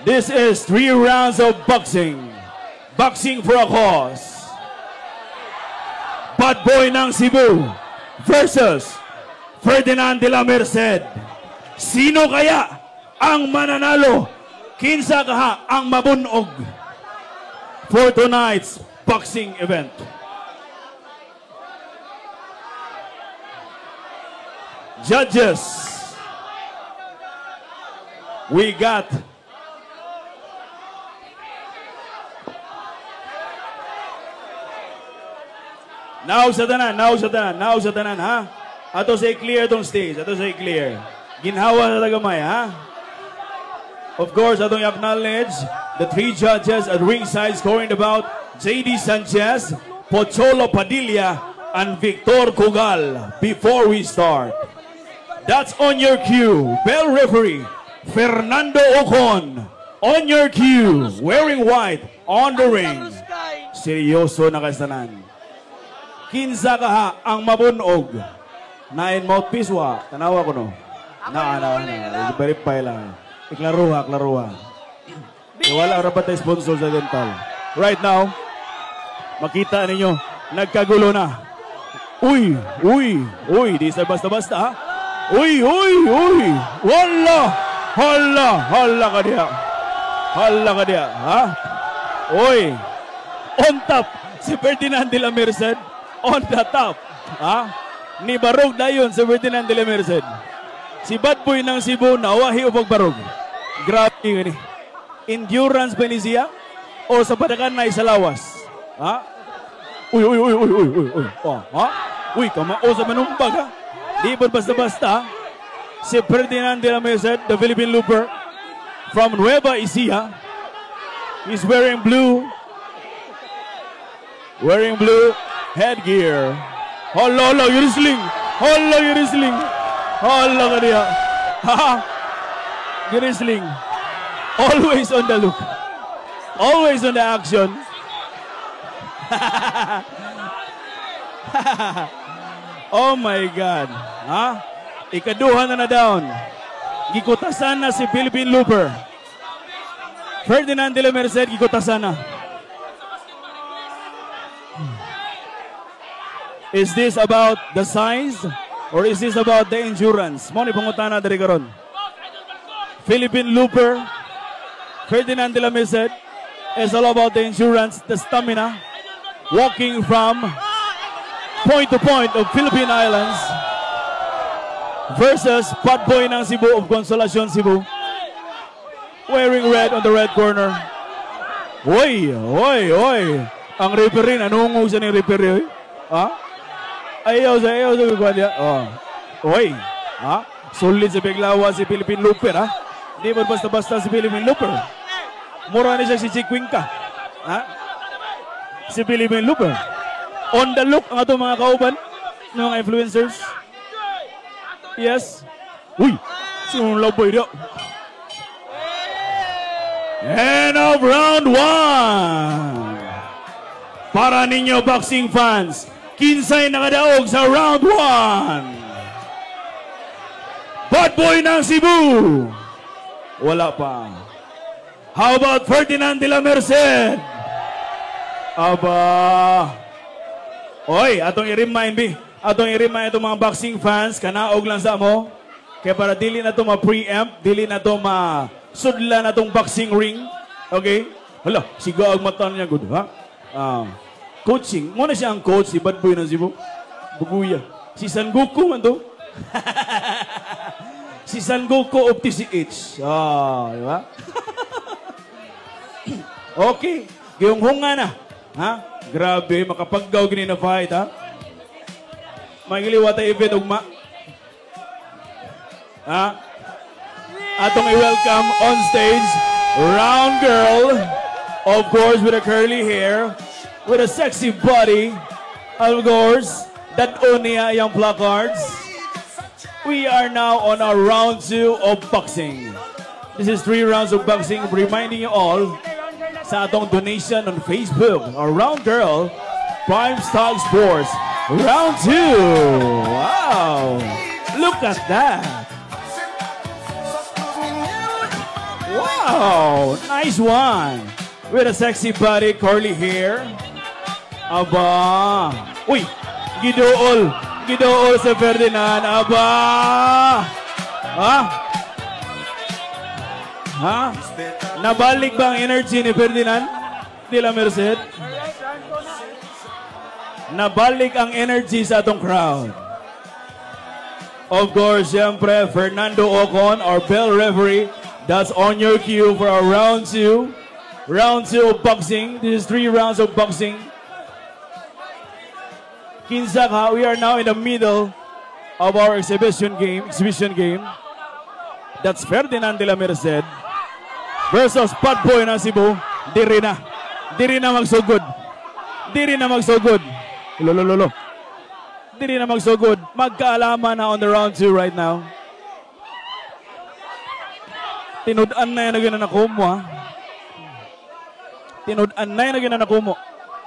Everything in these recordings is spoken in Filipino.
This is 3 rounds of boxing. Boxing for a cause. Bad Boy ng Cebu versus Ferdinand de la Merced. Sino kaya ang mananalo? Kinsa kaha ang mabunog for tonight's boxing event? Judges, we got now sa tanan, ha? Ato say clear tong stage, ato say clear. Ginhawa na tagamay, ha? Of course, atong acknowledge the 3 judges at ringside scoring the bout, J.D. Sanchez, Pocholo Padilla, and Victor Cugal. Before we start, that's on your cue. Bell referee, Fernando Ocon. On your cue, wearing white, on the ring. Seryoso na kasanan. Kinsa kaha ang mabunog? Nine mouthpiece wa. Tanawa ko no. Verify lang. Iklaruha. Wala rapat tayo sponsor sa dental. Right now, makita ninyo, nagkagulo na. Uy, di sa basta-basta ha. Uy. Hala ka diya. Ha? Uy, on top, si Ferdinand de la Merced, on the top. Ha? Ni Barog dayon si Ferdinand de la Merced. Si Bad Boy ng Cebu, nawahi o pagbarog. Grabe yun eh. Endurance ba ni siya? O sa padakan na isalawas? Ha? Uy. Oh, ha? Uy, kamao sa manumbag ha? Di ba basta-basta? Si Ferdinand de la Merced, the Philippine Looper, from Nueva Ecija. He's wearing blue headgear. Hala, you're wrestling. Hala ka niya. Wrestling. Always on the look. Always on the action. Oh my God. Ha? Ikaduha na down. Gikutasan na si Philippine Looper. Ferdinand de la Merced, gikutasan na. Is this about the size or is this about the endurance? Mo ni pangutana diri karon. Philippine Looper, Ferdinand de la Merced, is all about the endurance, the stamina, walking from point to point of Philippine Islands versus Bad Boy ng Cebu of Consolacion, Cebu, wearing red on the red corner. Oy. Ang referee, nanungog siya ng referee. Ha? Ayaw sa kagwadya. Oy. Ha? Solid sa biglawa si Philippine Looper, ha? Di ba basta-basta si Philippine Looper? Mura na siya si Chikwinka. Ha? Si Philippine Looper. On the look ang atong mga kauban ng mga influencers. Yes. Uy. Sinong laboy niya? End of round 1. Para ninyo boxing fans, kinsay nakadaog sa round 1. Bad Boy ng Cebu. Wala pa. How about Ferdinand de la Merced? Aba. Oy, atong i-remind itong mga boxing fans, kanaog lang sa mo. Kaya para dili na ito ma-preempt, dili na ito ma-sudla na itong boxing ring. Okay? Hala, siga ang mata niya, good, ha? Coaching. Muna siya ang coach, si Bad Boy ng Cebu. Buguya. Si San Goku man to. Si San Goku of TCH. Di ba? Okay. Giyong-hunga na. Ha? Grabe, makapaggaw gini na fight, ha? Magiliwa tayo event ugma. Ha? Atong i-welcome on stage, round girl, of course with a curly hair, with a sexy body, of course, that unia yung placards. We are now on our round 2 of boxing. This is 3 rounds of boxing, reminding you all sa atong donation on Facebook, our round girl, Prime Stock Sports, round 2. Wow! Look at that! Wow! Wow! Nice one! With a sexy body, curly hair. Aba! Uy! Gidool! Gidool sa Ferdinand. Aba! Ha? Ha? Nabalik ba ang energy ni Ferdinand? De La Merced? Nabalik ang energy sa atong crowd. Of course, siyempre, Fernando Ocon, our bell referee. That's on your cue for our round 2. Round 2 of boxing. This is 3 rounds of boxing. Kinsaka, we are now in the middle of our exhibition game. That's Ferdinand de la Merced versus Padboy ng Cebu. Diri na magsugod. Diri na magsugod. Lolo. Diri na magsugod. Magkaalaman na on the round 2 right now. Tinud-an na yung naginanakumo, ha? Tinud-an na yung naginanakumo.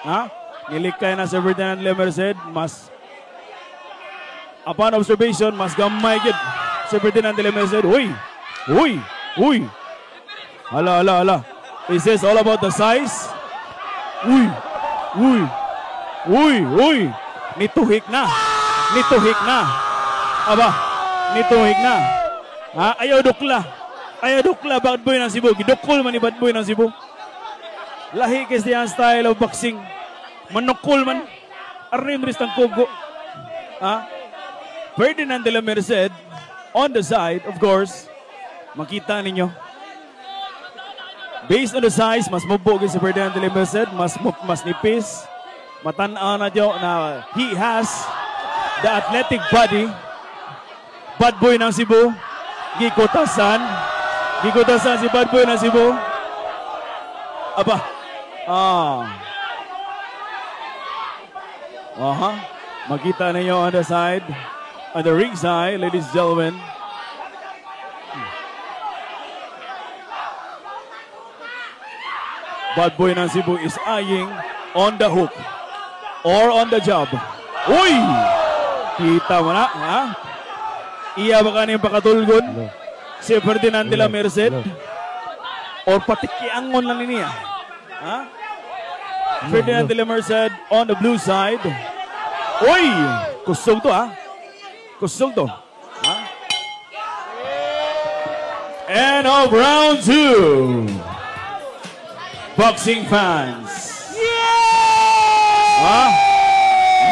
Ha? Nilikay na si Ferdinand de la Merced. Mas, upon observation, mas gamay gid si Ferdinand de la Merced. Uy! Hala. Is this all about the size? Uy! Nituhik na. Aba, nituhik na. Ha? Ayaw dukla. Bad boy ng Cebu. Gidukol man ni bad boy ng Cebu. Lahi kasi ang style of boxing. Manukol man. Arim rin ang kugo. Ha? Ferdinand de la Merced on the side, of course. Makita ninyo. Based on the size, mas mabugin si Ferdinand de la Merced. Mas nipis. Matanaw na dyo na he has the athletic body. Bad boy ng Cebu. Gikutasan si bad boy ng Cebu. Aba. Makita ninyo on the side. On the ring side, ladies and gentlemen. Bad boy ng Cebu is eyeing on the hook. Or on the job. Uy! Kita mo na, ha? Iya ba kanin pakatulgon? Si Ferdinand de la Merced? Or patikiangon lang niya? Ha? Ferdinand de la Merced on the blue side. Uy! Kusog to, ha? Ha? And of round 2. Boxing fans. Ha?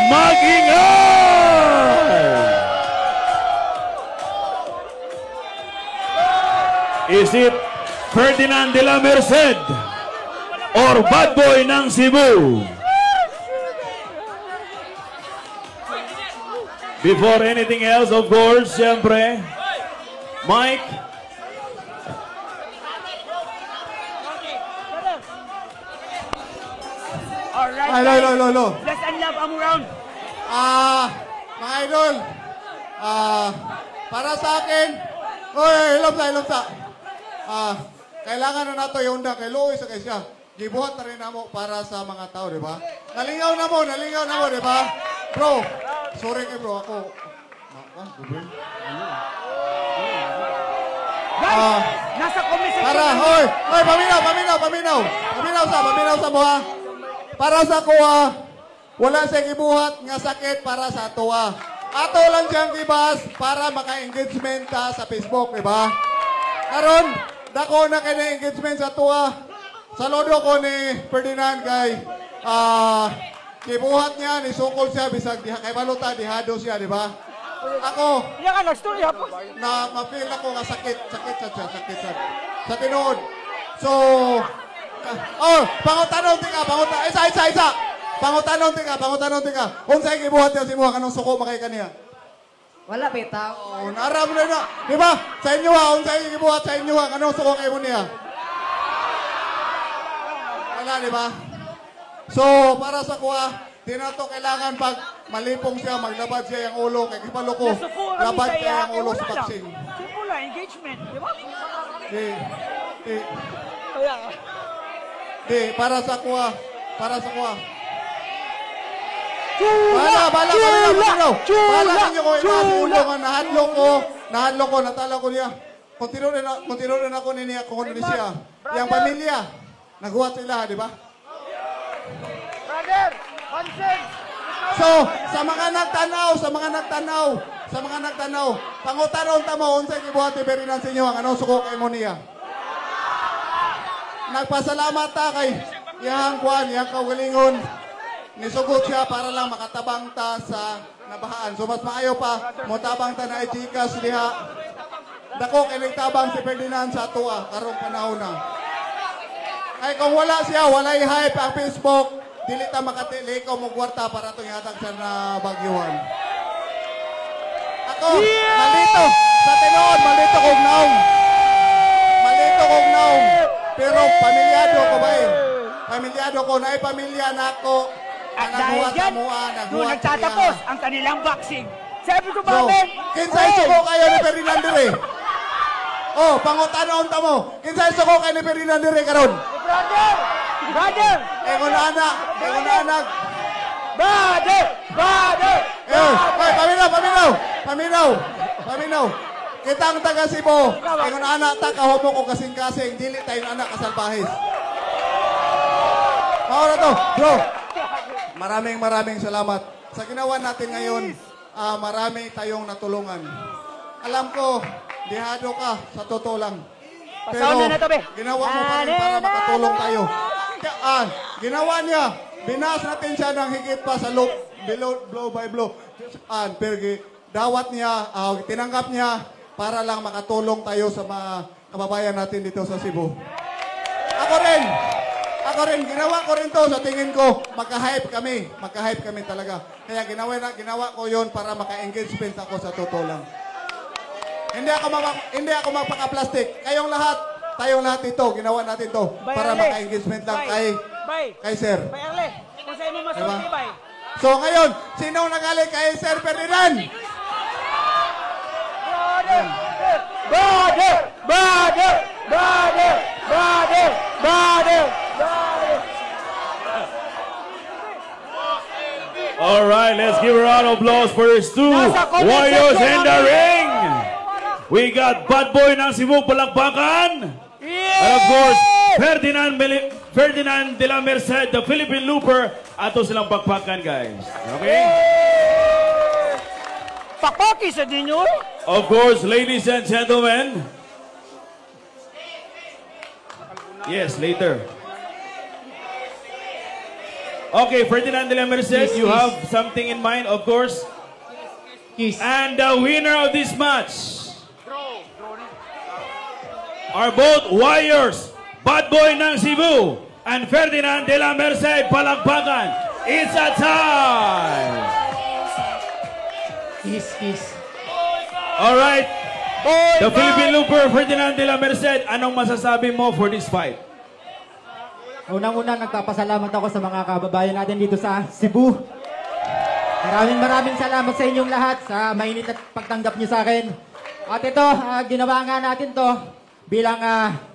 Mag-ingay! Is it Ferdinand de la Merced or Bad Boy ng Cebu? Before anything else, of course, siyempre, Mike. Hello. Let's unlove ang round. Mga idol, para sa akin, hilom sa. Kailangan na nato yung undang kay Louis sa siya. Gibuhat na rin namo para sa mga tao, di ba? Nalingaw na mo, di ba? Bro, sorry kay bro, ako. Nasa komisyon. Paminaw sa mo, ha? Para sa kuha, wala sa gibuhat nga sakit para sa tuwa. Ato lang diyang gibas para maka-engagement ta sa Facebook, di ba? Karon, dako na kayo na engagement sa tuwa. Saludo ko ni Ferdinand kay gibuhat niya, nisukol siya, bisag kay baluta, dihado siya, di ba? Ako, Iya ka, nag-story hapon. na ma-feel ako nga sakit sa tinuod. So, pangutanong tika. Pangutanong tika. Unsay gibuhat niya si Muha kanong suko makay kaniya? Wala bitaw. Naram na. Di ba? Sa inyo ha, unsay gibuhat sa inyo ha kanong suko kay mo niya? Wala, di ba? So, para sa kuha, di na to kailangan pag malipong siya, maglabad siya yung ulo, kay kipalo ko, labad siya yung ulo sa boxing. Simula, engagement, di ba? Para sa kuha. Bala ninyo ko, inasin ulo nga, nahadlok ko, natala ko niya. Continue rin ako niya kung ano siya. Yang pamilya, naghuwat sila, di ba? Brother, consent. So, sa mga nagtanaw, pangutanon tamo, unsay gibuhat ni Ferdinand sa inyo, ang anong suko kay mo niya. Nagpasalamat ta kay yang kaugalingon. Nisugot siya para lang makatabang ta sa nabahaan. So, mas maayo pa, mutabang ta na ijikas diha. Dako kay nagtabang si Ferdinand sa tuwa, karong panahon na. Ay kung wala siya, walay hype ang Facebook, dili ta makatili ko mo kwarta para itong ihatag sa nabagyuhan. Ako, malito. Sa tinoon, malito kong naong. Pero pamilyado ko ba eh? Pamilyado ko, naipamilya na ako. At dahil dyan, doon nagtatapos ang kanilang boxing. Sabi ko ba, men? Kinsay suko kayo ni Ferdinand dire? Oh, pangutanon ta mo. Kinsay suko kayo ni Ferdinand dire karon? Brother! Engon anak. Brother! Paminaw. Kitang taga Cebu. Engon anak ta kahomo ko kasing-kasing, dili tayo anak kasalbahis. Maura to, bro. Maraming salamat. Sa ginawa natin ngayon, marami tayong natulungan. Alam ko, dihado ka, sa totoo lang. Pero ginawa mo pa rin para makatulong tayo. Ginawa niya, binas natin siya ng higit pa sa blow by blow. Pero dawat niya, tinanggap niya para lang makatulong tayo sa mga kababayan natin dito sa Cebu. Ako rin, ginawa ko rin to sa tingin ko, magka-hype kami talaga. Kaya ginawa ko yon para maka-engagement ako sa totoo lang. Hindi ako magpaka-plastic. Tayong lahat ito, ginawa natin to para maka-engagement lang kay Sir. Bay Erle, kung sa'yo mo masulti, bay. So ngayon, sinong nagali kay Sir Ferdinand? Brother! All right, let's give a round of applause for these two warriors in the ring. We got Bad Boy ng Cebu, Palakpakan. And of course, Ferdinand de la Merced, the Philippine Looper. Ato silang pakpakan, guys. Okay? Pakpaki sa dinyo. Of course, ladies and gentlemen. Yes, later. Okay, Ferdinand de la Merced, you have something in mind, of course. Yes. And the winner of this match are both warriors, Bad Boy ng Cebu and Ferdinand de la Merced, Palakpakan. It's a time! Kiss. All right. The Philippine Looper, Ferdinand de la Merced, anong masasabi mo for this fight? Unang-una, nagpapasalamat ako sa mga kababayan natin dito sa Cebu. Maraming salamat sa inyong lahat sa mainit at pagtanggap niyo sa akin. At ito, ginawa nga natin to bilang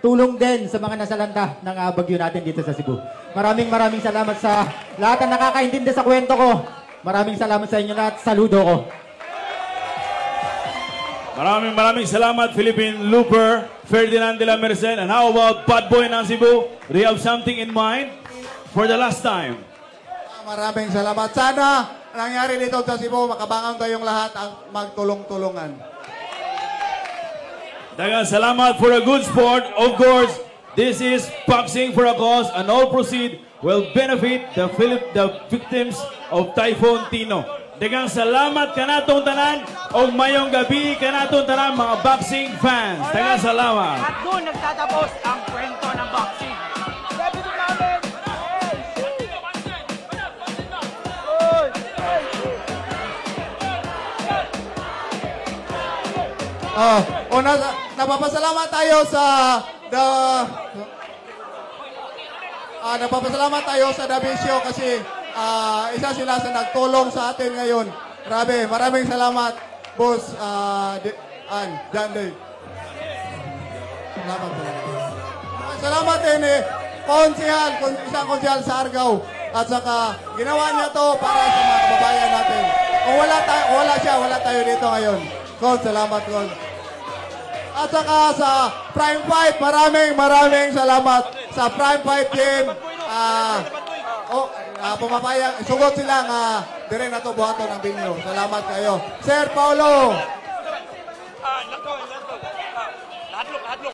tulong din sa mga nasalanta ng bagyo natin dito sa Cebu. Maraming salamat sa lahat na nakakaintindi sa kwento ko. Maraming salamat sa inyo lahat. Saludo ko. Maraming salamat, Philippine Looper, Ferdinand de la Merced. And how about Bad Boy ng Cebu? Do you have something in mind for the last time? Maraming salamat. Sana nangyari dito sa Cebu, makabangon tayong lahat ang magtulong-tulungan. Daghang salamat for a good sport. Of course, this is Boxing for a Cause, and all proceed will benefit the victims of Typhoon Tino. Daghang salamat kanatong tanan o mayong gabi kanatong tanan mga boxing fans. Daghang salamat. At doon nagtatapos ang kwento ng boxing. Sabi ko namin, napapasalamat tayo sa napapasalamat tayo sa Davisio kasi isa sila sa nagtulong sa atin ngayon. Grabe, maraming salamat, Boss John Day. Salamat din isang konsihal sa Argao. At saka, ginawa niya to para sa mga kababayan natin. Kung wala siya, wala tayo dito ngayon. Kol, salamat, Kol. At saka sa Prime Fight, maraming salamat sa Prime Fight team. Pumapayag, sugot silang dire na to buhato ng binyo. Salamat kayo. Sir Paulo. Hadlok.